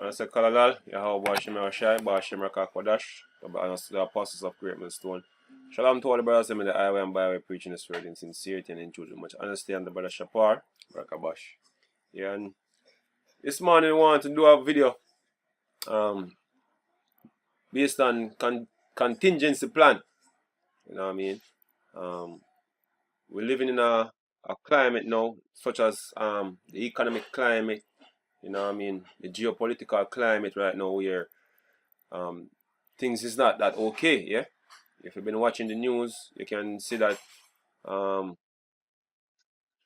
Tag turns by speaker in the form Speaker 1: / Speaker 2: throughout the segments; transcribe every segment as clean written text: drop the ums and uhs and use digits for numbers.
Speaker 1: I say Kalalal, Yahweh Bashim Rashai, Bashim Rakakwadash, the apostles of Great Millstone. Shalom to all the brothers in the highway and byway preaching this word in sincerity and in truth. Much understand the brother Shapar, Rakabash. Yeah, and this morning we want to do a video based on contingency plan. You know what I mean? We're living in a climate now, such as the economic climate, you know what I mean, the geopolitical climate right now where things is not that okay, yeah? If you've been watching the news, you can see that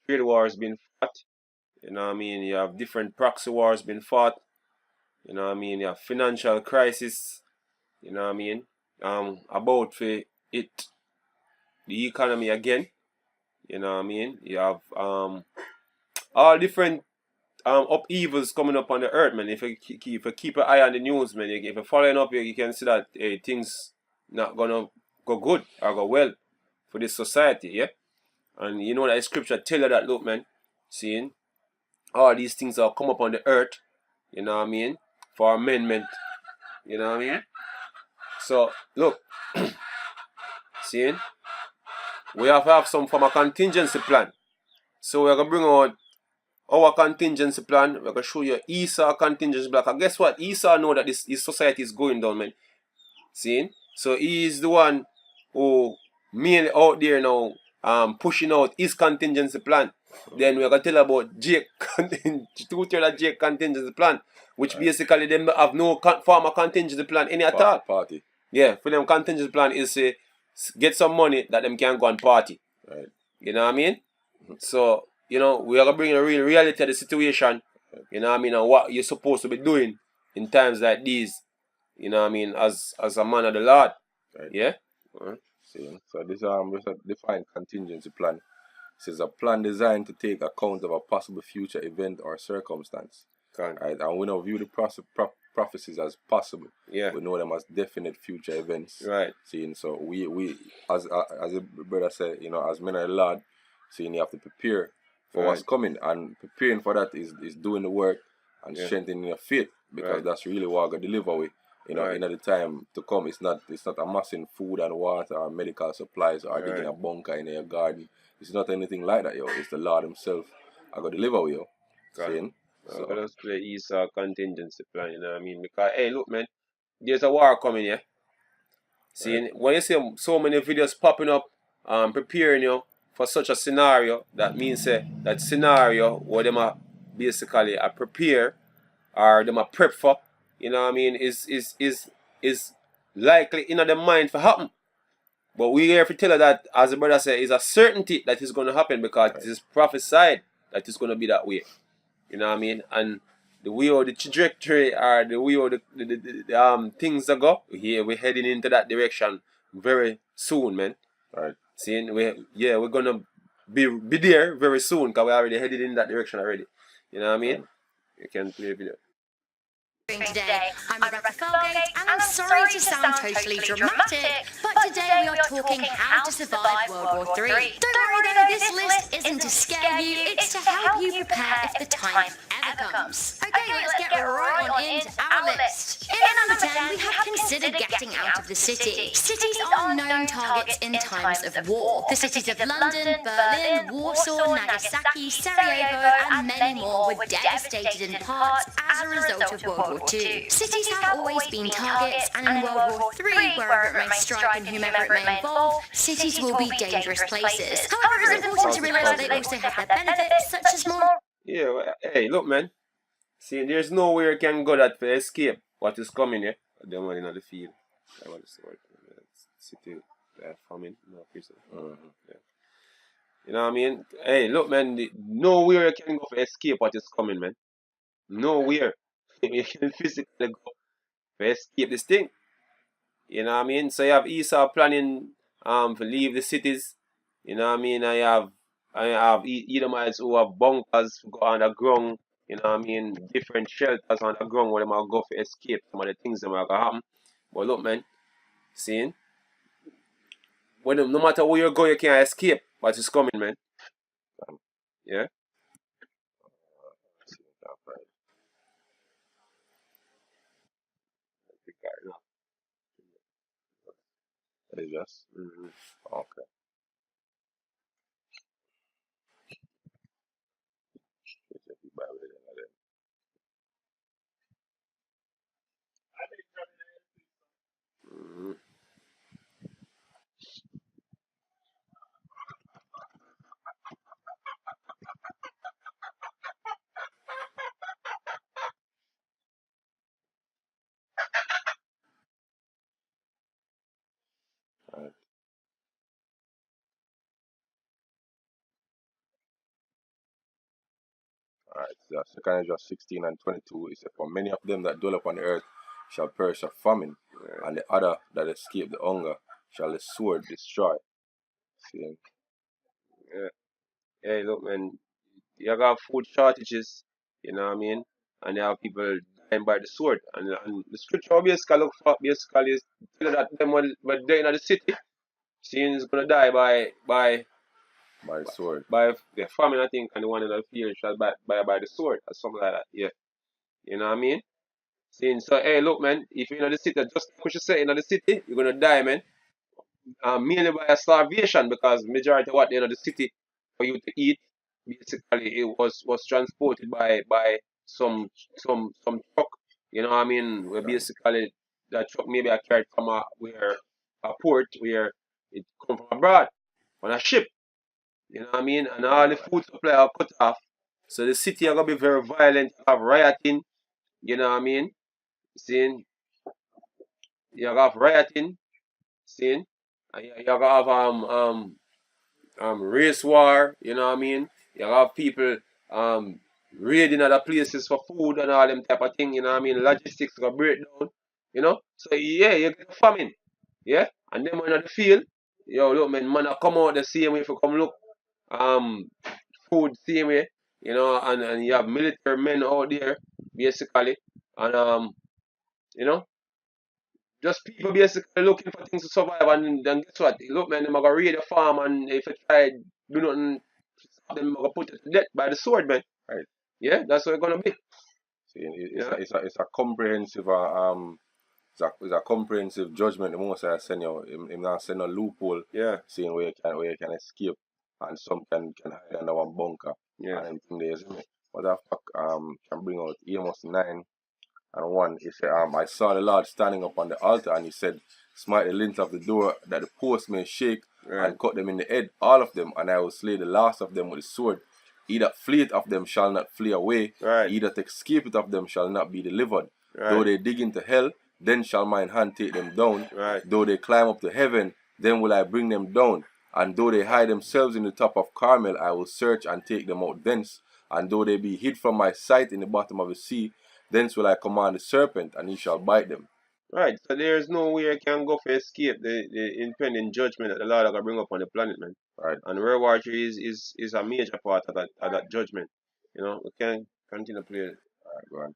Speaker 1: trade wars been fought, you know what I mean, you have different proxy wars been fought, you know what I mean, you have financial crisis, you know what I mean, about for it, the economy again, you know what I mean, you have all different upheavals coming up on the earth, man. If you keep an eye on the news, man, if you're following up, you can see that things not gonna go good or go well for this society, yeah. And you know that the scripture tell you that, look, man, seeing all these things that come up on the earth, you know what I mean, for amendment, you know what I mean. So look, seeing we have to have some form of contingency plan. So we're gonna bring out our contingency plan. We're gonna show you Esau contingency plan. And guess what? Esau know that this society is going down, man. See? So he is the one who mainly out there now pushing out his contingency plan. Then we're gonna tell about Jake two-thirds of Jake contingency plan, which basically them have no form of contingency plan any at all.
Speaker 2: Party.
Speaker 1: Yeah, for them contingency plan is get some money that them can go and party.
Speaker 2: Right.
Speaker 1: You know what I mean? So, you know, we are going to bring a real reality of the situation, you know what I mean, and what you're supposed to be doing in times like these, you know what I mean, as a man of the Lord.
Speaker 2: Right.
Speaker 1: Yeah?
Speaker 2: See, so this defined contingency plan. This is a plan designed to take account of a possible future event or circumstance. Right? And we don't view the prophecies as possible.
Speaker 1: Yeah.
Speaker 2: We know them as definite future events.
Speaker 1: Right.
Speaker 2: See, so we as the brother said, you know, as men of the Lord, you have to prepare for what's coming, and preparing for that is doing the work and strengthening your faith, because that's really what God deliver with. You know, in the time to come, it's not amassing food and water or medical supplies or digging a bunker in your garden. It's not anything like that, yo. It's the Lord Himself I got deliver with you. Saying.
Speaker 1: So let's play Esau contingency plan, you know what I mean? Because hey, look, man, there's a war coming, yeah. See, when you see so many videos popping up, preparing you for such a scenario, that means that scenario where them are basically prepare or them are prep for, you know what I mean, is likely in the mind for happen. But we here to tell you that, as the brother said, is a certainty that is going to happen, because it is prophesied that it's going to be that way. You know what I mean? And the way or the trajectory or the way or the things that go, we're heading into that direction very soon, man.
Speaker 2: Right.
Speaker 1: Seeing we're gonna be there very soon, because we're already headed in that direction already. You know what I mean? You can play a video.
Speaker 3: Today, I'm Rebecca Felgate, and I'm sorry to sound totally dramatic, but today we are talking how to survive World War III. Don't worry though, this list isn't to scare you, it's to help you prepare if the time ever comes. Okay, let's get right on into our list. In at number 10, we have considered getting out of the city. Cities are known targets in times of war. The cities of London, Berlin, Warsaw, Nagasaki, Sarajevo, and many more were devastated in parts as a result of World War II. Cities have always been targets, and in World War III, wherever it may strike and whomever it may involve, cities will be dangerous places. However, it's important to realise that they also have their benefits, such as more...
Speaker 1: Yeah, hey, look, man. See, there's nowhere you can go that to escape what is coming, yeah? The one in the field. I want to see what city famine, no prison. Yeah. You know what I mean? Hey, look, man, nowhere you can go to escape what is coming, man. Nowhere. You can physically go to escape this thing. You know what I mean? So you have Esau planning to leave the cities. You know what I mean? I have Edomites who have bunkers go underground. You know what I mean? Different shelters underground where they might go for escape some of the things that might happen. But look, man, seeing? No matter where you go, you can't escape what is coming, man. Yeah?
Speaker 2: It's just okay.
Speaker 1: Mm-hmm.
Speaker 2: Alright. Alright. So second Ezra 16 and 22 is for many of them that dwell upon the earth shall perish of famine, and the other that escape the hunger shall the sword destroy. See?
Speaker 1: Yeah. Hey, look, man, you got food shortages, you know what I mean? And you have people dying by the sword. And the scripture basically look for basically is tell you that them when they're in the city, seeing is gonna die
Speaker 2: By the sword.
Speaker 1: by the famine, I think, and the one in the field shall by the sword or something like that. Yeah. You know what I mean? Seeing so hey look man, if you're in the city, just like what you say in the city, you're gonna die, man. Mainly by a starvation because majority of what they in the city for you to eat, basically it was transported by some truck. You know what I mean? Where
Speaker 2: Right.
Speaker 1: basically that truck maybe I carried from a port where it come from abroad on a ship. You know what I mean? And all the food supply are cut off. So the city are gonna be very violent, have rioting, you know what I mean? Seeing you have rioting, seeing and you have race war, you know what I mean? You have people raiding other places for food and all them type of thing, you know what I mean? Logistics gonna break down, you know? So yeah, you get famine. Yeah? And then when on the field, yo look man I come out the same way if you come look um food same way, you know, and you have military men out there basically and you know, just people basically looking for things to survive and then guess what? Look man, they're gonna raid the farm and if you try do nothing to stop them, they're gonna put it to death by the sword, man.
Speaker 2: Right.
Speaker 1: Yeah, that's what it's gonna be.
Speaker 2: See,
Speaker 1: Yeah.
Speaker 2: it's a comprehensive it's a comprehensive judgment. The most I send you, him not send a loophole,
Speaker 1: Yeah.
Speaker 2: saying where you can escape, and some can hide under one bunker,
Speaker 1: Yeah.
Speaker 2: and everything there, isn't it? What the fuck can bring out Amos 9:1. He said, I saw the Lord standing upon the altar, and he said, smite the lintel of the door, that the posts may shake,
Speaker 1: Right.
Speaker 2: and cut them in the head, all of them, and I will slay the last of them with the sword. He that fleeth of them shall not flee away,
Speaker 1: Right.
Speaker 2: he that escapeth of them shall not be delivered.
Speaker 1: Right.
Speaker 2: Though they dig into hell, then shall mine hand take them down.
Speaker 1: Right.
Speaker 2: Though they climb up to heaven, then will I bring them down. And though they hide themselves in the top of Carmel, I will search and take them out thence. And though they be hid from my sight in the bottom of the sea, thence will I command the serpent, and he shall bite them.
Speaker 1: Right. So there's nowhere you can go for escape the impending judgment that the Lord are gonna bring up on the planet, man.
Speaker 2: Right.
Speaker 1: And World War III is a major part of that judgment. You know, we can continue to play it.
Speaker 2: Alright, go on.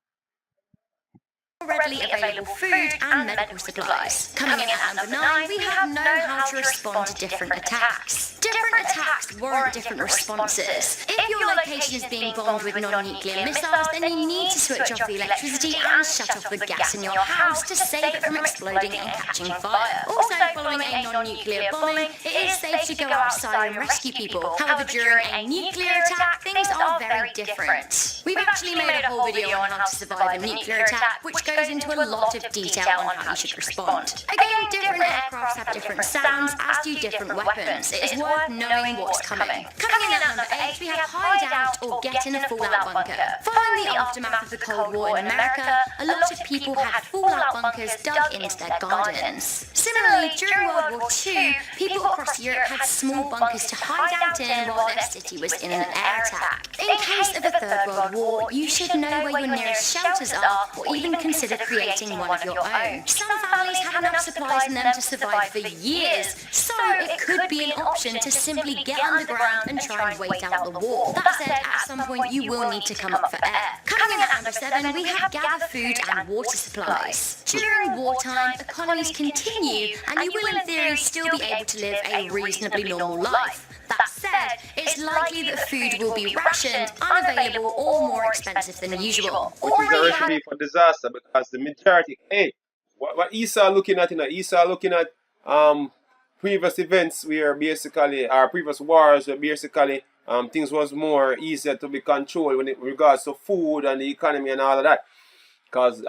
Speaker 3: Readily available food and medical supplies. Coming in at number 9, we have know how to respond to different attacks. Different attacks warrant different responses. If your location is being bombed with non-nuclear missiles, then you need to switch off the electricity and shut off the gas in your house to save it from exploding and catching fire. Also, following a non-nuclear bombing, it is safe to go outside and rescue people. However, during a nuclear attack, things are very different. We've actually made a whole video on how to survive a nuclear attack, which goes into a lot of detail on how you should respond. Again, different aircrafts have different sounds, as do different weapons. It is worth knowing what's coming. Coming in at number 8, we have hide out or get in a fallout bunker. Following the aftermath of the Cold War in America, a lot of people had fallout bunkers dug into their gardens. Similarly, during World War II, people across Europe had small bunkers to hide out in while their city was in an air attack. In case of a Third World War, you should know where your nearest shelters are, or even consider creating one of your own. Some families have enough supplies in them to survive for years, so it could be an option to simply get underground and try and wait out the war. That said, at some point you will need to come up for air. Coming in at number 7, we have gather food and water supplies. During wartime, economies continue, and you will in theory still be able to live a reasonably normal life. That said, it's likely that food will be rationed, unavailable, or more expensive than usual.
Speaker 1: Which is a recipe for disaster because the majority, hey, what Esau looking at, Esau looking at previous events where basically our previous wars where basically things was more easier to be controlled when it regards to food and the economy and all of that. Because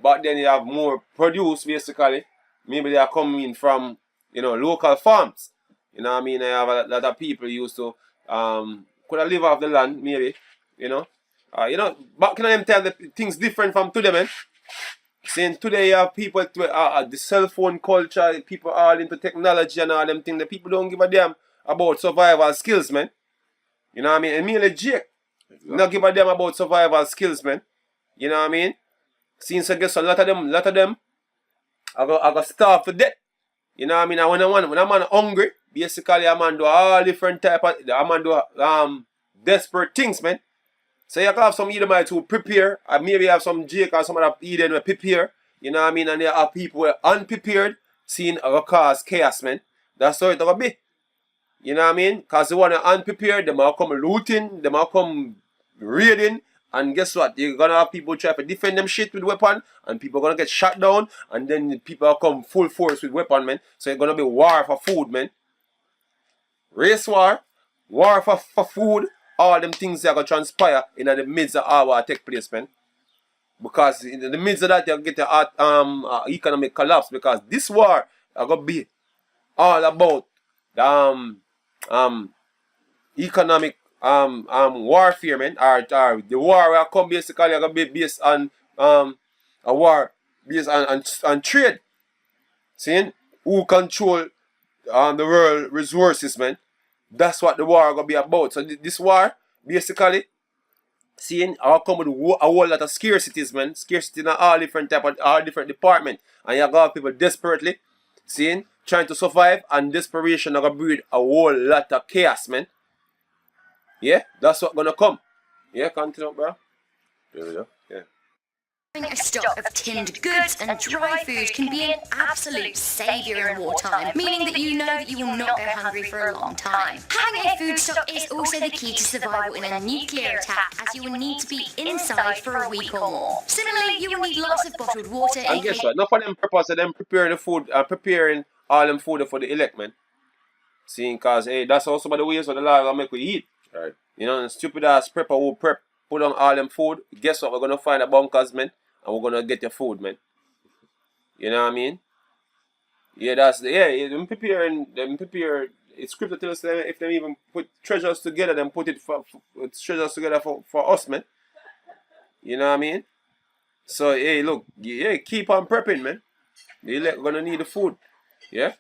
Speaker 1: back then you have more produce basically. Maybe they are coming from, local farms. You know what I mean? I have a lot of people used to could have live off the land, maybe. Back in them time, the things different from today, man. Saying today you have people the cell phone culture, people all into technology and all them things. The people don't give a damn about survival skills, man. You know what I mean? And me and Jake, not give a damn about survival skills, man. You know what I mean? Since I guess a lot of them, I go starve to death. You know what I mean? And when a man hungry, basically a man do all different type of, a man do desperate things, man. So you can have some Edomites who prepare, and maybe have some Jake or some other Eden who prepare. You know what I mean? And there are people who are unprepared, seeing a cause chaos, man. That's how it will be. You know what I mean? Because the one who are unprepared, they might come looting, they might come raiding, and guess what? You're gonna have people try to defend them shit with weapon, and people gonna get shot down, and then people will come full force with weapon, man. So it's gonna be war for food, man. Race war for food, all them things that are gonna transpire in the midst of all what take place, man. Because in the midst of that, you'll get the economic collapse, because this war are gonna be all about economic warfare, man. Or the war will come basically gonna be based on a war based on trade. See? Who control the world resources, man. That's what the war gonna be about. So this war, basically, seeing I'll come with a whole lot of scarcities, man. Scarcity in all different type of all different departments. And you got people desperately, seeing, trying to survive, and desperation are gonna breed a whole lot of chaos, man. Yeah, that's what's gonna come. Yeah, continue, bro.
Speaker 2: Yeah.
Speaker 3: Having a stock of tinned goods and dry food can be an absolute saviour in wartime, meaning that you know that you will not go hungry for a long time. Having a food stock is also the key to survival in a nuclear attack, as you will need to be inside for a week or more. Similarly, you will need lots of bottled water.
Speaker 1: And guess what? Not for them purpose of them preparing the food, preparing all them food for the elect, man. Seeing, cause hey, that's also by the ways of the Lord will make we eat.
Speaker 2: Right.
Speaker 1: You know, the stupid ass prepper who put on all them food. Guess what? We're gonna find a bunkers, man, and we're gonna get your food, man. You know what I mean? Yeah, them prepare. It's scripture tells us if they even put treasures together, then put it for treasures together for us, man. You know what I mean? So hey, look, yeah, keep on prepping, man. The elect gonna need the food. Yeah.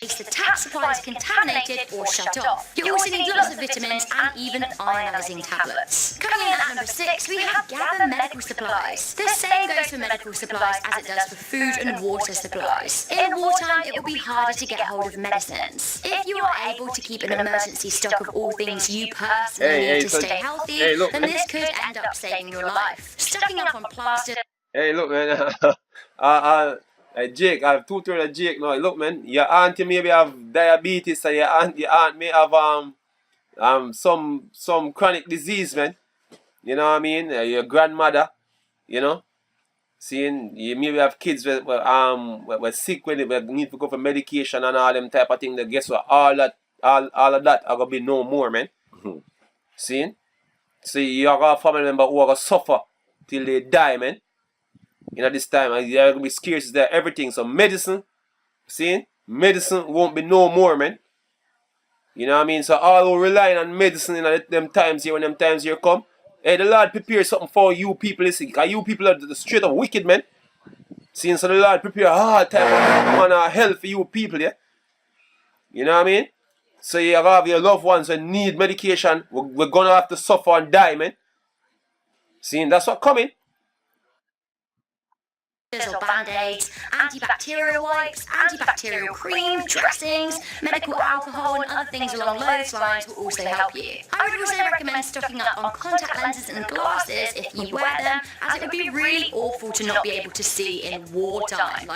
Speaker 3: The tap supply is contaminated or shut off. You also need lots of vitamins and even ionizing tablets. Coming in at number 6, we have gather medical supplies. The same goes for medical supplies as it does for food and water supplies. In wartime, it will be harder to get hold of medicines. If you are able to keep an emergency stock of all things you personally need to stay healthy, then this could end up saving your life. Stocking up on plaster.
Speaker 1: Hey, look, man. Jake, I have 2/3 of Jake now. Look, man, your auntie maybe have diabetes, and your aunt may have some chronic disease, man. You know what I mean? Your grandmother, you know, seeing you maybe have kids were sick when they need to go for medication and all them type of thing. That guess what? All of that are gonna be no more, man. Seeing? See, you got a family member who are gonna suffer till they die, man. You know, this time, you're going to be scarce there, everything. So medicine, see, medicine won't be no more, man. You know what I mean? So all who relying on medicine in them times here, when them times here come, hey, the Lord prepare something for you people, listen, because you people are the straight up wicked, man. See, so the Lord prepare a hard type of hell for you people, yeah? You know what I mean? So you have your loved ones that need medication, we're going to have to suffer and die, man. See, that's what coming.
Speaker 3: Or band-aids, antibacterial wipes, antibacterial cream, dressings, medical alcohol and other things along those lines will also help you. I would also recommend stocking up on contact lenses and glasses if you wear them, as it would be really awful to not be able to see in wartime.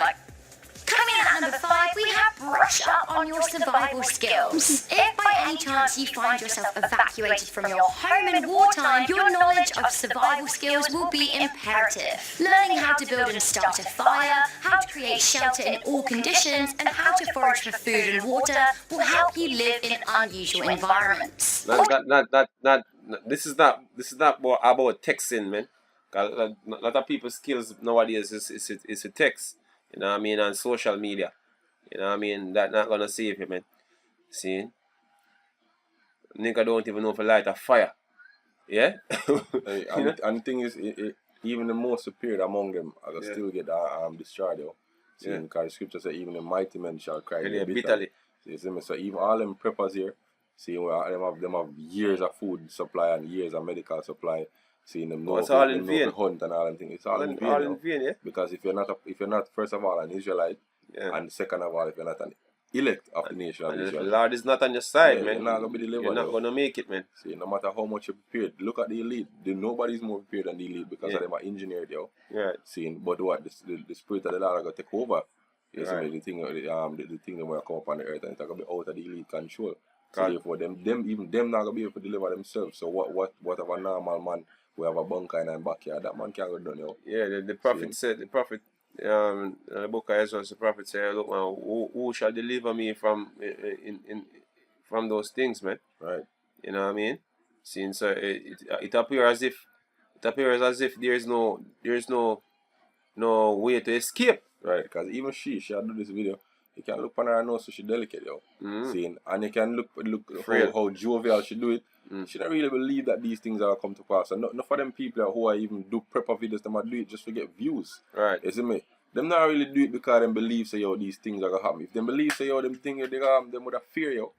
Speaker 3: Coming in at number 5, we have brush up on your survival skills. If by any chance you find yourself evacuated from your home in wartime, your knowledge knowledge of survival skills will be imperative. Learning how to build and start a fire, how to create shelter in all conditions, and how to forage for food and water will help you live in unusual environments.
Speaker 1: This is not about texting, man. A lot of people's skills nowadays is to text. You know what I mean, on social media. You know what I mean? That not gonna save you, man. See? Nigga don't even know if to light a fire. Yeah?
Speaker 2: And the thing is, even the most superior among them are still get destroyed, yo. See, because the scripture says even the mighty men shall cry bitterly. See, so even all them preppers here, see, them have years of food supply and years of medical supply. See, them know
Speaker 1: it's all in vain.
Speaker 2: Hunt and all them things. It's all in vain,
Speaker 1: all in vain, yeah.
Speaker 2: Because if you're not first of all an Israelite, and second of all if you're not an elect of the nation of Israel,
Speaker 1: if the Lord is not on your side, man,
Speaker 2: you're not gonna be delivered.
Speaker 1: You're not gonna make it, man.
Speaker 2: See, no matter how much you're prepared, look at the elite. Nobody's more prepared than the elite because of them are engineered, yo.
Speaker 1: Right.
Speaker 2: See, but what the spirit of the Lord are gonna take over. You see, the thing that will come up on the earth and it's gonna be out of the elite control. So therefore, them not gonna be able to deliver themselves. So what of a normal man who have a bunker in his backyard, that man can't go done, yo.
Speaker 1: Yeah, the prophet said, the book of Ezra, the prophet said, look, man, who shall deliver me from those things, man?
Speaker 2: Right.
Speaker 1: You know what I mean? Since it appears as if there's no way to escape.
Speaker 2: Right, because even she had do this video. You can look on her nose, so she delicate, yo. Seeing, and you can look how jovial she do it. She don't really believe that these things are come to pass. And not for them people who are even do prepper videos, them are do it just to get views.
Speaker 1: Right.
Speaker 2: You see me? Them not really do it because them believe say yo these things are gonna happen. If them believe say yo them things they gonna happen, them would have fear yo.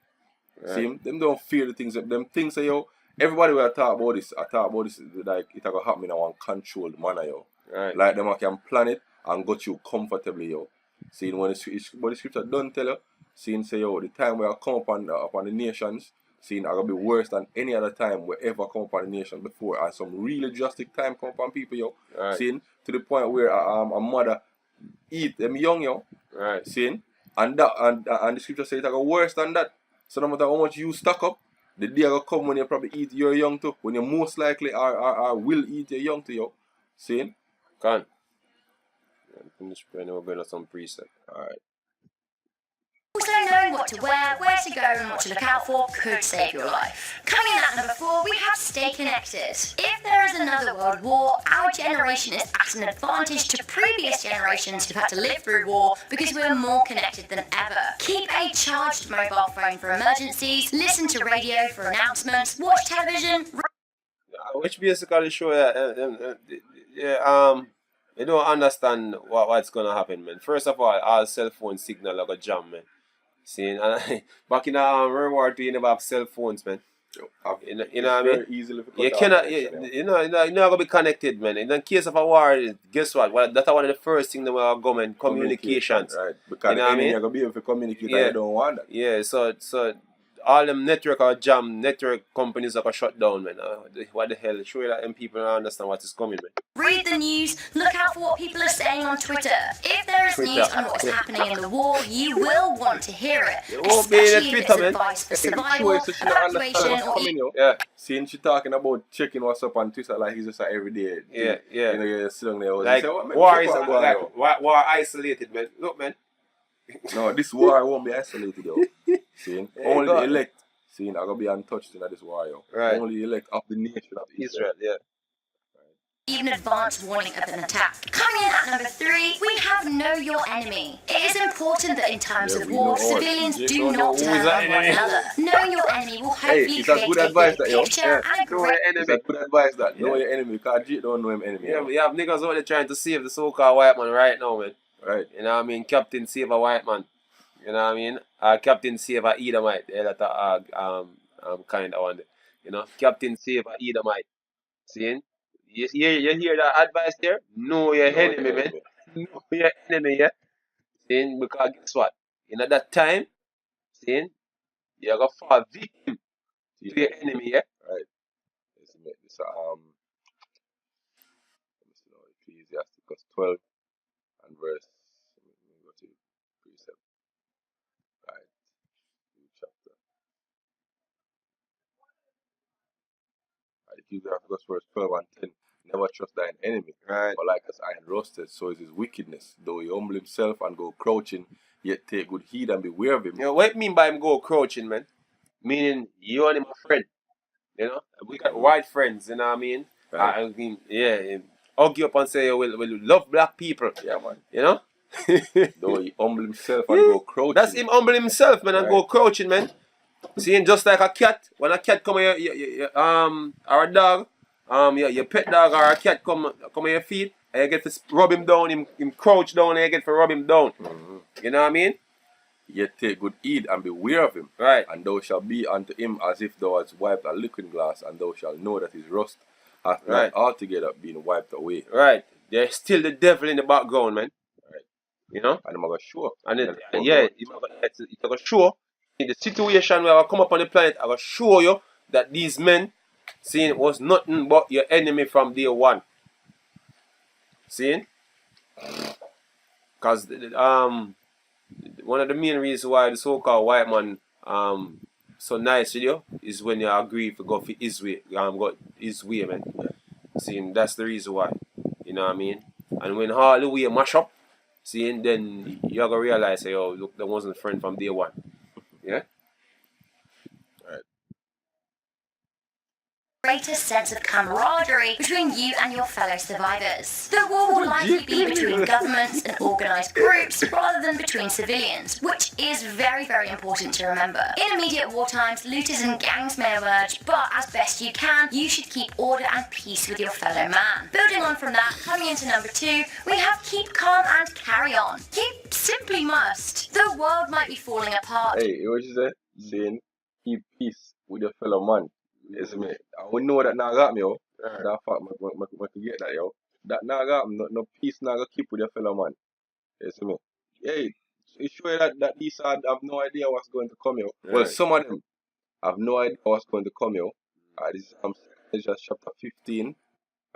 Speaker 2: Right. See them don't fear the things. Them things say yo. Everybody will talk about this. I talk about this like it gonna happen in a one controlled manner yo.
Speaker 1: Right.
Speaker 2: Like them can plan it and got you comfortably yo. See when but the scripture don't tell you. Seeing say yo the time where I come upon the nations. Seeing are gonna be worse than any other time we ever come upon the nation before. And some really drastic time come upon people yo. Right. Seeing to the point where a mother eat them young yo.
Speaker 1: Right.
Speaker 2: Seeing and the scripture says it go worse than that. So no matter how much you stock up, the day will come when you probably eat your young too. When you most likely are will eat your young to yo. Seeing?
Speaker 1: Can. Finish praying, we're going to some preset.
Speaker 2: Alright.
Speaker 3: Also knowing what to wear, where to go and what to look out for could save your life. Coming in at number 4, we have Stay Connected. If there is another world war, our generation is at an advantage to previous generations who've had to live through war because we're more connected than ever. Keep a charged mobile phone for emergencies, listen to radio for announcements, watch television.
Speaker 1: Which basically show you don't understand what's gonna happen, man. First of all cell phone signal like a jam, man. See, and back in World War II, you never have cell phones, man. You know what I mean?
Speaker 2: Easily
Speaker 1: you cannot, you're not gonna be connected, man. In the case of a war, guess what? Well, that's one of the first things that we are government communications.
Speaker 2: Right? Because you know enemy are gonna be able to communicate, and you don't want that.
Speaker 1: Yeah, so all them network or jam network companies are shut down, man. What the hell? Sure that them people don't understand what is coming, man.
Speaker 3: Read the news, look out for what people are saying on Twitter. If there is news on what's happening in the war, you will want to hear it. Especially if it's advice for survival, evacuation, or
Speaker 2: Seeing she talking about checking what's up on Twitter like he's just like every day.
Speaker 1: Yeah.
Speaker 2: You know, you're sitting there.
Speaker 1: Like, war is war isolated, man. Look, man.
Speaker 2: No, this war won't be isolated, yo. Seeing only the elect, seeing are gonna be untouched in this war, yo.
Speaker 1: Right.
Speaker 2: Only the elect of the nation of Israel.
Speaker 1: Yeah.
Speaker 3: even advance warning of an attack. Coming in at number 3, we have Know Your Enemy. It is important that in times of war, civilians do not turn on one another. Know Your Enemy will hopefully create a big picture and a great...
Speaker 2: It's a good advice that know your enemy, because Jake don't know him enemy.
Speaker 1: Yeah, we have niggas out there trying to save the so-called white man right now, man.
Speaker 2: Right.
Speaker 1: You know what I mean? Captain save a white man. You know what I mean? Captain save a Edomite. Yeah, that kind of one. You know, Captain save a Edomite. See? You hear that advice there? Know your enemy, man. Know your enemy, yeah? See? Because guess what? In that time, see? You're going to fall victim to your enemy, yeah?
Speaker 2: Right. Let's make this let me see now, Ecclesiasticus 12 and verse, let me go to precept. Right. New chapter. Right, Ecclesiastes verse 12 and 10. Never trust thine enemy.
Speaker 1: Right.
Speaker 2: For like as iron rusted, so is his wickedness. Though he humble himself and go crouching, yet take good heed and beware of him.
Speaker 1: You know, what you mean by him go crouching, man? Meaning you and him a friend. You know? We got white friends, you know what I mean?
Speaker 2: Right.
Speaker 1: I mean, yeah, hug you up and say, we love black people.
Speaker 2: Yeah, man.
Speaker 1: You know?
Speaker 2: Though he humble himself and go crouching.
Speaker 1: That's him humble himself, man, and
Speaker 2: Right.
Speaker 1: go crouching, man. Seeing just like a cat, when a cat come on or a dog, your pet dog or a cat come on your feet, and you get to rub him down, him crouch down, and you get to rub him down.
Speaker 2: Mm-hmm.
Speaker 1: You know what I mean?
Speaker 2: Yet take good heed and beware of him.
Speaker 1: Right.
Speaker 2: And thou shalt be unto him as if thou hadst wiped a looking glass, and thou shalt know that his rust hath
Speaker 1: Right.
Speaker 2: not altogether been wiped away.
Speaker 1: Right. There's still the devil in the background, man.
Speaker 2: Right.
Speaker 1: You know?
Speaker 2: And I'm going to show.
Speaker 1: And it's going to show in the situation where I come up on the planet, I will show you that these men, seeing, was nothing but your enemy from day one. Seeing? Because one of the main reasons why the so-called white man so nice with you is when you agree to go for his way, go his way, man. Seeing, that's the reason why. You know what I mean? And when all the way mash up, seeing, then you're gonna realize, hey, oh, look, that wasn't a friend from day one. Yeah?
Speaker 3: Greatest sense of camaraderie between you and your fellow survivors. The war will likely be between governments and organised groups rather than between civilians, which is very, very important to remember. In immediate war times, looters and gangs may emerge, but as best you can, you should keep order and peace with your fellow man. Building on from that, coming into number 2, we have keep calm and carry on. You simply must. The world might be falling apart.
Speaker 2: Hey, what you say? Saying, keep peace with your fellow man. Yes, me. I will know that now got me, yo.
Speaker 1: Right.
Speaker 2: That fact, I can get that, yo. That now got me. No peace now got keep with your fellow man. Yes, me. Hey, it's sure that these have no idea what's going to come, yo.
Speaker 1: Right.
Speaker 2: Well, some of them have no idea what's going to come, yo. This is Ecclesiastes chapter 15,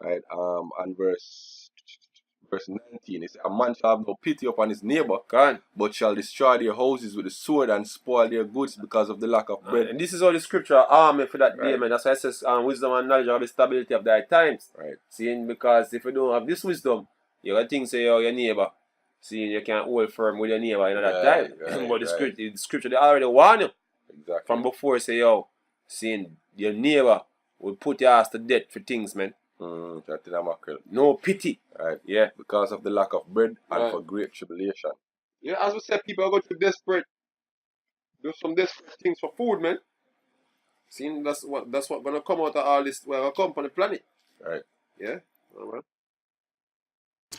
Speaker 2: right? And verse 19. It says, a man shall have no pity upon his neighbor, but shall destroy their houses with the sword and spoil their goods because of the lack of bread.
Speaker 1: And this is all the scripture army for that day,
Speaker 2: Right.
Speaker 1: man. That's why it says wisdom and knowledge have the stability of thy times.
Speaker 2: Right.
Speaker 1: Seeing, because if you don't have this wisdom, you got things say, oh, your neighbor. Seeing, you can't hold firm with your neighbor in that
Speaker 2: Right,
Speaker 1: time.
Speaker 2: right,
Speaker 1: But the
Speaker 2: right.
Speaker 1: scripture, they already warn you
Speaker 2: Exactly.
Speaker 1: from before, say, yo, seeing your neighbor will put your ass to death for things, man.
Speaker 2: That's in a mackerel.
Speaker 1: No pity.
Speaker 2: Right.
Speaker 1: Yeah.
Speaker 2: Because of the lack of bread and
Speaker 1: Right.
Speaker 2: for great tribulation.
Speaker 1: Yeah, as we said, people are going to desperate. Do some desperate things for food, man. Seeing, that's what gonna come out of all this. Well, come on the planet.
Speaker 2: Right.
Speaker 1: Yeah. All right.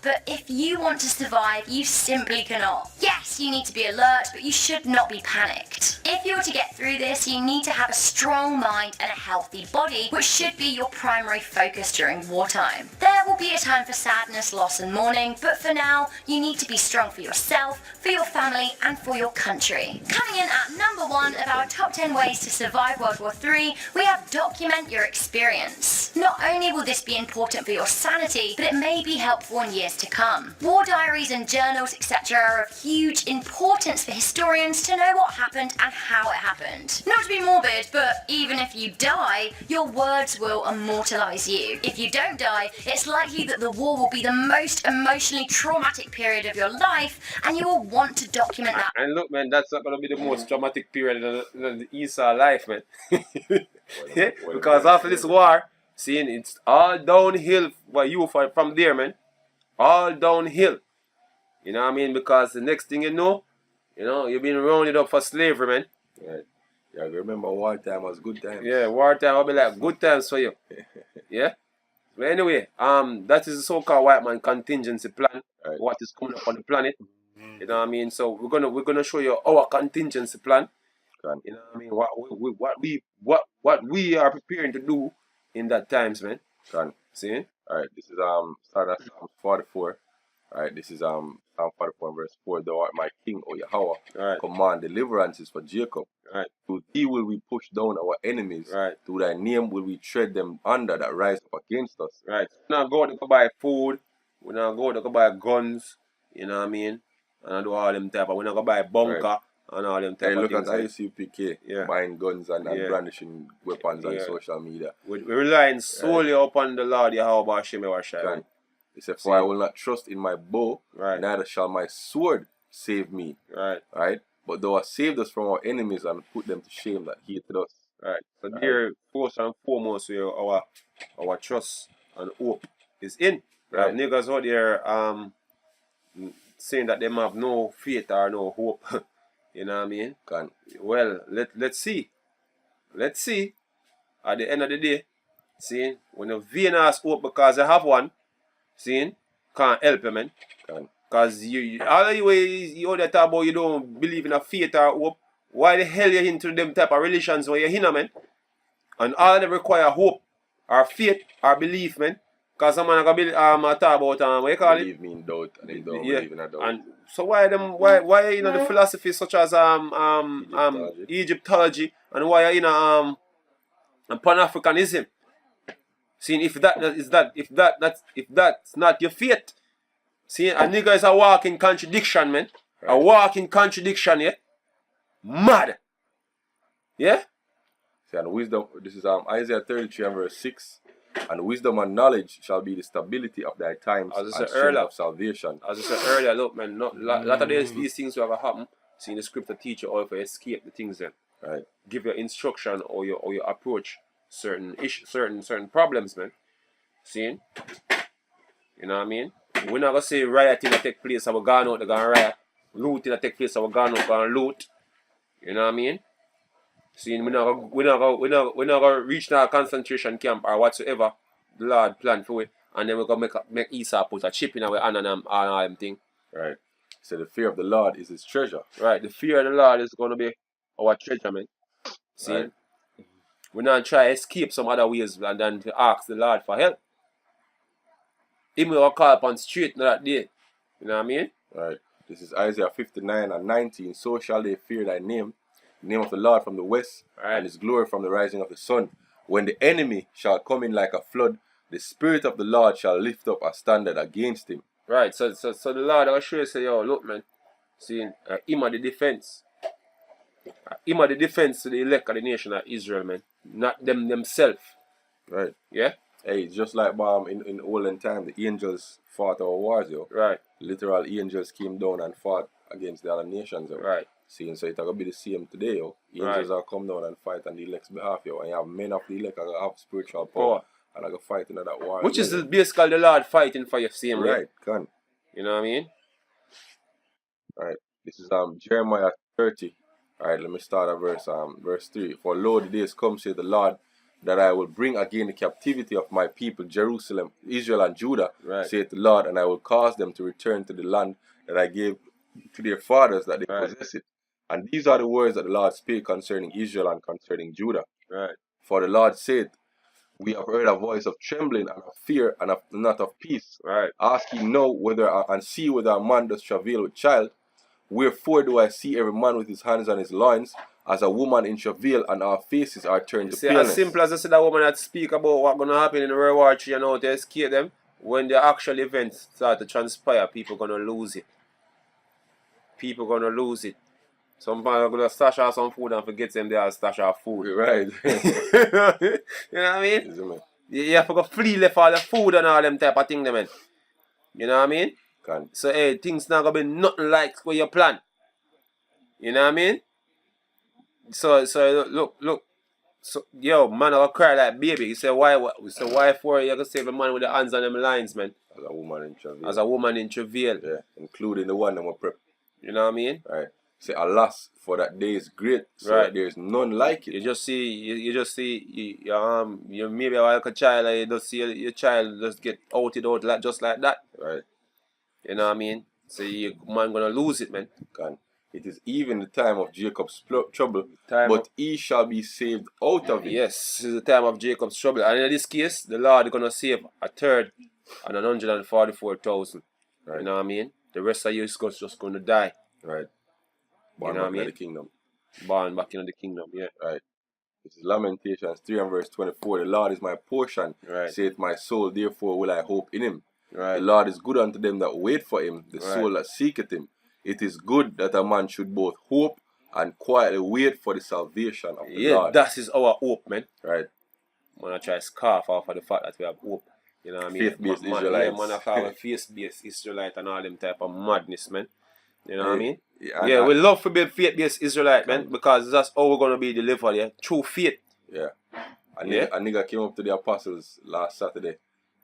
Speaker 3: But if you want to survive, you simply cannot. Yes, you need to be alert, but you should not be panicked. If you're to get through this, you need to have a strong mind and a healthy body, which should be your primary focus during wartime. There will be a time for sadness, loss and mourning, but for now, you need to be strong for yourself, for your family and for your country. Coming in at number 1 of our top 10 ways to survive World War III, we have document your experience. Not only will this be important for your sanity, but it may be helpful in years to come. War diaries and journals, etc. are of huge importance for historians to know what happened and how it happened. Not to be morbid, but even if you die, your words will immortalize you. If you don't die, it's likely that the war will be the most emotionally traumatic period of your life, and you will want to document that.
Speaker 1: And look, man, that's not gonna be the most traumatic period in the Esau life, man. Yeah? Because after this war, seeing it's all downhill for you from there, man. All downhill. You know what I mean? Because the next thing you know, you've been rounded up for slavery, man.
Speaker 2: Right. Yeah, remember wartime was good times.
Speaker 1: Yeah, wartime will be like good times for you. Yeah? But anyway, that is the so-called white man contingency plan.
Speaker 2: Right.
Speaker 1: What is coming up on the planet. You know what I mean? So we're gonna show you our contingency plan.
Speaker 2: Can.
Speaker 1: You know what I mean? What we are preparing to do in that times, man.
Speaker 2: Can.
Speaker 1: See?
Speaker 2: Alright, this is start at Psalm 44. Alright, this is Psalm 44 verse 4. Thou art my king, O Yahweh.
Speaker 1: Right.
Speaker 2: Command deliverances for Jacob.
Speaker 1: Right.
Speaker 2: To thee will we push down our enemies.
Speaker 1: Right.
Speaker 2: To thy name will we tread them under that rise up against us.
Speaker 1: Right. We're not going to go buy food. We're not going to go buy guns. You know what I mean? And I do all them type of, we're not going to buy bunker.
Speaker 2: Right.
Speaker 1: and all them type
Speaker 2: Hey,
Speaker 1: of
Speaker 2: look at
Speaker 1: things.
Speaker 2: ICPK buying guns and brandishing weapons on social media.
Speaker 1: We're relying solely upon the Lord Yahweh Hashem Yahweh.
Speaker 2: He said, "For I will not trust in my bow, neither shall my sword save me." Right? But thou hast saved us from our enemies and put them to shame that hated us.
Speaker 1: So there, first and foremost, where our trust and hope is in. Niggas out there saying that they have no faith or no hope. You know what I mean? Well, let's see. Let's see. At the end of the day, seeing when a vain has hope because they have one, seeing can't help you, man. Because all the way you talk about you don't believe in a faith or hope. Why the hell you into them type of religions when you're in, man? And all they require hope or faith or belief, man. Because some man talk about what you call it?
Speaker 2: Believe me in doubt and they don't believe in a doubt.
Speaker 1: And so why the philosophy such as Egyptology and why Pan-Africanism? Seeing if that's not your faith. See, a nigga is a walking contradiction, man. A walking contradiction, yeah? Mad. Yeah?
Speaker 2: See, and wisdom, this is Isaiah 33 and verse 6. And wisdom and knowledge shall be the stability of thy times and strength of salvation.
Speaker 1: As I said earlier, look, man, a lot of these things will happen. See, the scripture teach you all to escape the things then. Give your instruction or your approach certain problems, man. See? You know what I mean? We're not gonna say rioting that take place, so we're going out, they're gonna riot. Looting that take place, so we're going out, gonna loot. You know what I mean? See, we're not gonna reach that concentration camp or whatsoever the Lord planned for it, and then we're gonna make Esau put a chip in our hand and all them thing.
Speaker 2: So the fear of the Lord is his treasure.
Speaker 1: The fear of the Lord is gonna be our treasure, man. See? We're not trying to escape some other ways and then to ask the Lord for help. He will call upon straight that day. You know what I mean?
Speaker 2: This is Isaiah 59 and 19. So shall they fear thy name, the name of the Lord from the west, and his glory from the rising of the sun. When the enemy shall come in like a flood, the Spirit of the Lord shall lift up a standard against him.
Speaker 1: So the Lord will show you, say, yo, look, man. See, him are the defense. Him are the defense to the elect of the nation of Israel, man. Not them themselves. Yeah?
Speaker 2: Hey, it's just like in olden time, the angels fought our wars, yo. Literal angels came down and fought against the other nations, yo. See, so it's going to be the same today, yo. Angels are come down and fight on the elect's behalf, yo. And you have men of the elect that have spiritual power and are going to fight in that war.
Speaker 1: Which is basically the Lord fighting for your same way.
Speaker 2: You
Speaker 1: know what I mean?
Speaker 2: This is Jeremiah 30. Let me start at verse 3. For lo, the days come, saith the Lord, that I will bring again the captivity of my people, Jerusalem, Israel, and Judah, saith the Lord, and I will cause them to return to the land that I gave to their fathers, that they possess it. And these are the words that the Lord spake concerning Israel and concerning Judah. For the Lord said, we have heard a voice of trembling and of fear and not of peace. Ask ye now and see whether a man does travail with child. Wherefore do I see every man with his hands on his loins, as a woman in travail, and our faces are turned to paleness.
Speaker 1: As simple as I said, that woman that speak about what's going to happen in the World War III and how to escape them, when the actual events start to transpire, people going to lose it. People going to lose it. Some people are going to stash out some food and forget them they are stash out food.
Speaker 2: You
Speaker 1: know what I mean? You have to go flee left all the food and all them type of things, man. You know what I mean? So, hey, things not going to be nothing like what you plan. You know what I mean? So look. So, yo, man, I'll cry like baby. You say, why for you can save a man with the hands on them lines, man?
Speaker 2: As a woman in travail.
Speaker 1: As a woman in travail.
Speaker 2: Yeah, including the one that will prep.
Speaker 1: You know what I mean?
Speaker 2: Say, alas, for that day is great, so that there is none like it.
Speaker 1: You just see, you maybe like a child, and you just see your child just get outed out like, just like that. You know what I mean? So you man gonna lose it, man.
Speaker 2: It is even the time of Jacob's trouble, but he shall be saved out of it.
Speaker 1: Yes, this is the time of Jacob's trouble. And in this case, the Lord is going to save a third and 144,000. You know what I mean? The rest of you is just going to die.
Speaker 2: Born back in the kingdom.
Speaker 1: Born back in the kingdom, yeah.
Speaker 2: This is Lamentations 3 and verse 24. The Lord is my portion, saith my soul, therefore will I hope in him. The Lord is good unto them that wait for him, the soul that seeketh him. It is good that a man should both hope and quietly wait for the salvation of the Lord.
Speaker 1: That is our hope, man.
Speaker 2: Right.
Speaker 1: Man, I try to scarf off of the fact that we have hope. You know what I mean?
Speaker 2: Faith-based Israelites.
Speaker 1: Yeah, man, I call it faith-based Israelite and all them type of madness, man. You know what I mean?
Speaker 2: Yeah,
Speaker 1: we love to be faith-based Israelite, man, because that's how we're going to be delivered, yeah? Through faith.
Speaker 2: Yeah. A nigga came up to the apostles last Saturday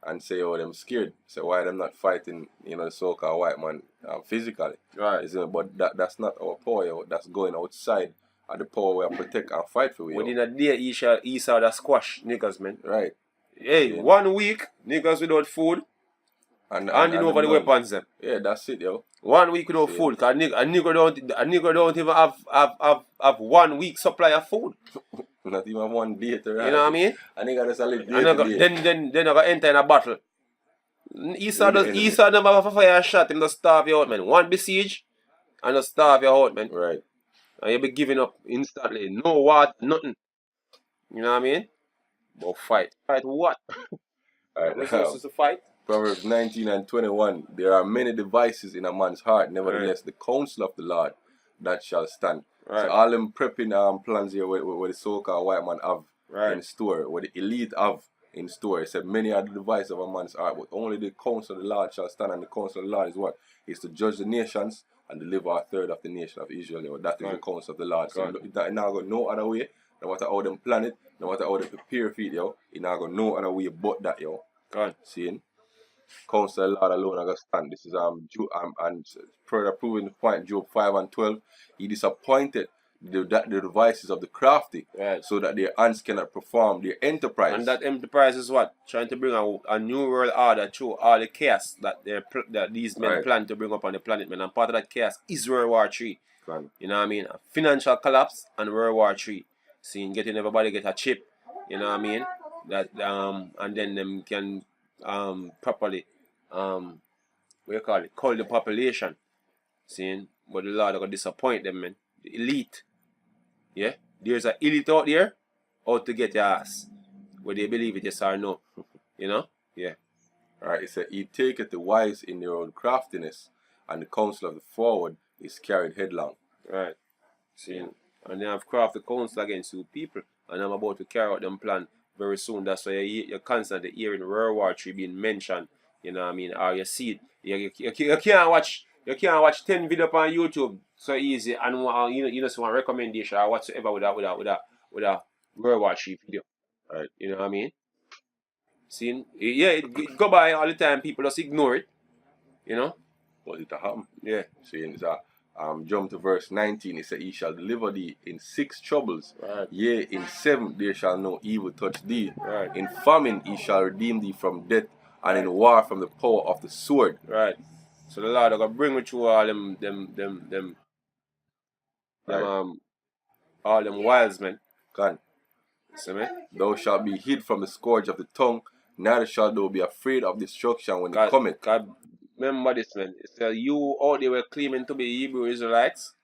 Speaker 2: and say, oh, them scared. So why them not fighting, the so-called white man physically?
Speaker 1: Right.
Speaker 2: But that's not our power, yo. That's going outside of the power we protect and fight for.
Speaker 1: Within a day, Esau that squash niggas, man.
Speaker 2: Right.
Speaker 1: Hey, 1 week, niggas without food, handing over the weapons, them.
Speaker 2: Yeah, that's it, yo.
Speaker 1: 1 week without food, because a nigga don't even have 1 week supply of food.
Speaker 2: Not even 1 day to ride.
Speaker 1: You know what I mean?
Speaker 2: A nigga just live day to day.
Speaker 1: Then I got enter in a battle. Esau never have a fire shot, him just starve you out, man. One besiege, and just starve you out, man.
Speaker 2: Right.
Speaker 1: And you be giving up instantly. No water, nothing. You know what I mean? But fight. Fight what?
Speaker 2: Alright,
Speaker 1: We're supposed to fight?
Speaker 2: Proverbs 19 and 21. There are many devices in a man's heart, nevertheless the counsel of the Lord that shall stand.
Speaker 1: Right.
Speaker 2: So all them prepping plans here where the so-called white man have in store, where the elite have in store. It said many are the devices of a man's heart, but only the counsel of the Lord shall stand, and the counsel of the Lord is what? Is to judge the nations and deliver a third of the nation of Israel. That is the counsel of the Lord. So it now go no other way, no matter how them plan it, no matter how they prepare for it, yo. It now go no other way but that, yo. Seeing? Counsel of the Lord alone I got stand. This is and further proving the point, Job 5 and 12. He disappointed the devices of the crafty, so that their hands cannot perform their enterprise.
Speaker 1: And that enterprise is what? Trying to bring a new world order through all the chaos that these men plan to bring up on the planet, man. And part of that chaos is World War III. You know what I mean? A financial collapse and World War III. Seeing getting everybody get a chip, you know what I mean? That and then them can properly cull the population. Seeing, but the Lord are gonna disappoint them, man. The elite. Yeah? There's an elite out there out to get your ass. Whether they believe it, yes or no. You know? Yeah.
Speaker 2: Alright, it said, he taketh the wise in their own craftiness, and the counsel of the forward is carried headlong.
Speaker 1: Right. See, and they have crafted counsel against you people, and I'm about to carry out them plan very soon. That's why you're constantly hearing World War III being mentioned. You know what I mean? Or you see it. You can't watch 10 videos on YouTube so easy, and you just want a recommendation or whatsoever with a World War III video. Right? You know what I mean? See, it go by all the time. People just ignore it. You know?
Speaker 2: But it happen.
Speaker 1: Yeah.
Speaker 2: See, it's jump to verse 19. It said, he shall deliver thee in 6 troubles.
Speaker 1: Right.
Speaker 2: Yea, in 7 there shall no evil touch thee.
Speaker 1: Right.
Speaker 2: In famine he shall redeem thee from death, and in war from the power of the sword.
Speaker 1: Right. So the Lord are gonna bring with you all them all them wiles, man.
Speaker 2: Can.
Speaker 1: See me?
Speaker 2: Thou shalt be hid from the scourge of the tongue, neither shalt thou be afraid of destruction when it cometh.
Speaker 1: God, remember this, man. So you out there were claiming to be Hebrew Israelites.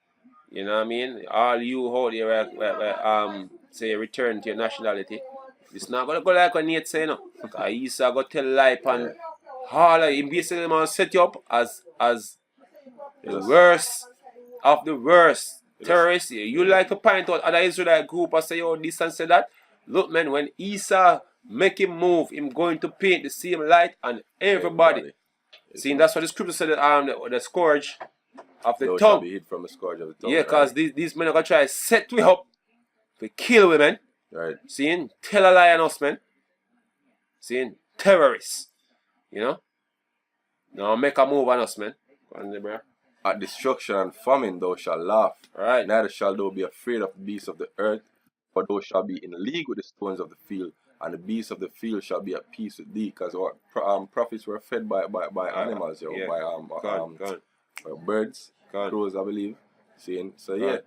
Speaker 1: You know what I mean? All you out there were say return to your nationality. It's not gonna go like what Nate say, no. Because Esau go tell lie and all of him basically man set you up as the worst of the worst terrorists. You like to point out other Israelite group and say, oh, this and say that. Look, man, when Esau make him move, him going to paint the same light on everybody. See, that's what the scripture said, the scourge of the tongue.
Speaker 2: Shall be hid from the scourge of the tongue.
Speaker 1: Yeah, because these men are going to try to set we up to kill women.
Speaker 2: Right.
Speaker 1: Seeing, tell a lie on us, man. Seeing, terrorists. You know? Now make a move on us, man. Go on there, bro.
Speaker 2: At destruction and famine thou shalt laugh.
Speaker 1: Right.
Speaker 2: Neither shalt thou be afraid of the beasts of the earth, for thou shalt be in league with the stones of the field, and the beasts of the field shall be at peace with thee. Because prophets were fed by animals, by birds, crows, I believe. Seeing, so yeah,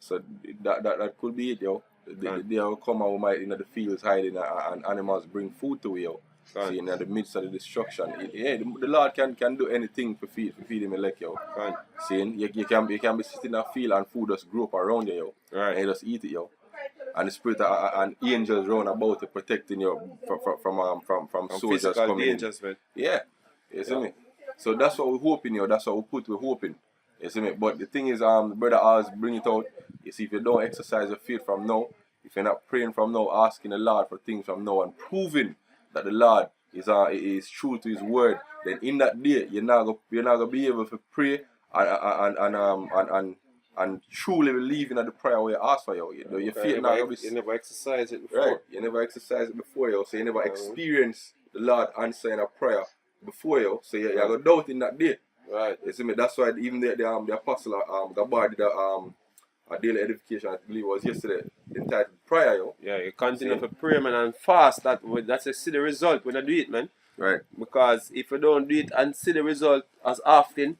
Speaker 2: so that could be it, yo. They will come out the fields hiding, and animals bring food to you. See, in the midst of the destruction, the Lord can do anything to feed him elect, yo. Seeing, you can be sitting in a field and food just grow up around you, yo.
Speaker 1: Right.
Speaker 2: And you just eat it, yo. And the spirit and angels round about to protecting you from soldiers coming
Speaker 1: dangers,
Speaker 2: in.
Speaker 1: Man.
Speaker 2: Yeah, you see me. So that's what we're hoping, yo. That's what we're hoping. You see me. But the thing is, the brother always bring it out. You see, if you don't exercise your faith from now, if you're not praying from now, asking the Lord for things from now, and proving that the Lord is true to His word, then in that day you're not gonna be able to pray and truly believing that the prayer where you ask for your faith not gonna be.
Speaker 1: You never exercise it before.
Speaker 2: Right, you never exercise it before you, so you never experience the Lord answering a prayer before you, so you're gonna doubt in that day.
Speaker 1: Right.
Speaker 2: You see me? That's why even the apostle Gabar did a daily edification, I believe it was yesterday, entitled prayer, yo.
Speaker 1: Yeah, you continue to pray, man, and fast. That's a see the result when you do it, man.
Speaker 2: Right.
Speaker 1: Because if you don't do it and see the result as often,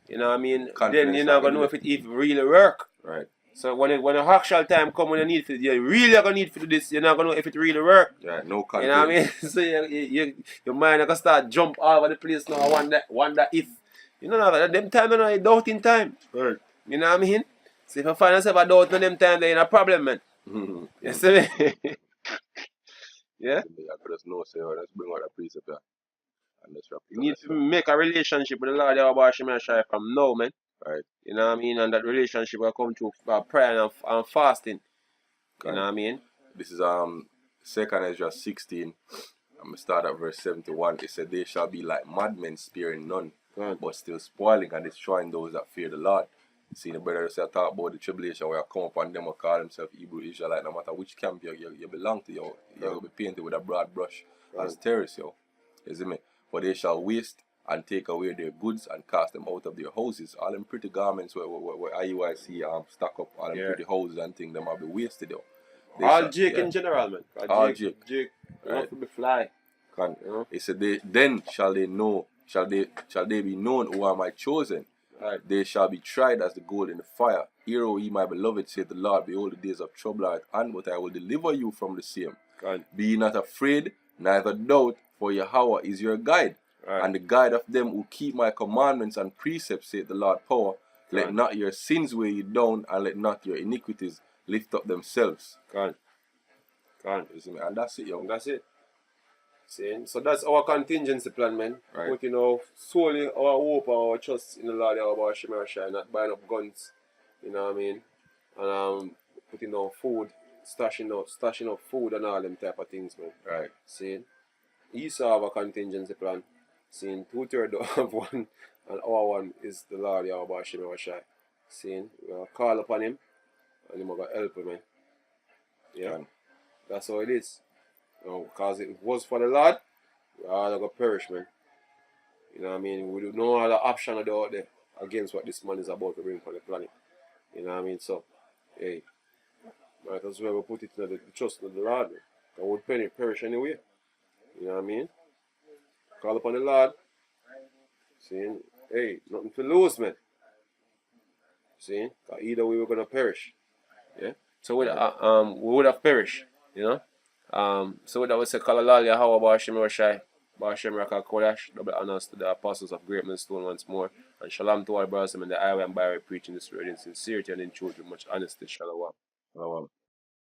Speaker 1: you know what I mean, then you're not gonna know if it even really work.
Speaker 2: Right.
Speaker 1: So when the actual time come when you need to, you really are gonna need to do this. You're not gonna know if it really work.
Speaker 2: Yeah, no confidence.
Speaker 1: You know what I mean? So your mind gonna start jump all over the place now. Wonder if. You know, them time you know, you doubting time.
Speaker 2: Right.
Speaker 1: You know what I mean? So if you find yourself a doubt in them time, then you're in a problem, man. You see me? Yeah?
Speaker 2: I could just know, say, oh, let's bring out a precept here. And let's wrap it
Speaker 1: You
Speaker 2: up.
Speaker 1: need to make a relationship with the Lord Yahweh Shai from now, man.
Speaker 2: Right.
Speaker 1: You know what I mean? And that relationship will come through prayer and fasting. You know what I mean?
Speaker 2: This is 2nd Ezra 16. I'm going to start at verse 71. It said, they shall be like madmen, sparing none, but still spoiling and destroying those that fear the Lord. See, the brother say talk about the tribulation where I come upon them and call themselves Hebrew Israelite. No matter which camp you belong to, you're going to be painted with a broad brush as terrorists, yo. You see me? But they shall waste and take away their goods and cast them out of their houses. All them pretty garments where IUIC stack up, all them pretty houses and things, them will be wasted, yo.
Speaker 1: All Jake in general, man.
Speaker 2: All Jake.
Speaker 1: Right. Not to fly.
Speaker 2: He said, then shall they be known who are my chosen.
Speaker 1: Right.
Speaker 2: They shall be tried as the gold in the fire. Hear, O ye my beloved, saith the Lord, behold, the days of trouble are at hand, but I will deliver you from the same. Be ye not afraid, neither doubt, for Yahweh is your guide, and the guide of them who keep my commandments and precepts, saith the Lord power. Let not your sins weigh you down, and let not your iniquities lift up themselves.
Speaker 1: And
Speaker 2: that's it, yo.
Speaker 1: That's it. See? So that's our contingency plan, man.
Speaker 2: Right.
Speaker 1: Putting solely our hope and our trust in the Lord Yahweh Shai, not buying up guns, you know what I mean? And putting on food, stashing up food and all them type of things, man.
Speaker 2: Right.
Speaker 1: See? Esau have a contingency plan. See? 2/3 of one, and our one is the Lord Yahweh Shai. See? We'll call upon him, and he's going to help him, man. Yeah? That's how it is. Because if it was for the Lord, we're all going to perish, man. You know what I mean? We do no other option out there against what this man is about to bring for the planet. You know what I mean? So, hey, might as well put it in the trust of the Lord, man. I would perish anyway. You know what I mean? Call upon the Lord. See? Hey, nothing to lose, man. See? Because either way we're going to perish. Yeah? So we would have perished, you know? So with that we say, Kalalal Yahweh Bashim Roshai, Bashim Raka Kodash, double honors to the apostles of Great Millstone once more, and shalom to all brothers in the highway and byway preaching this word in sincerity and in truth with much honesty. Shalom.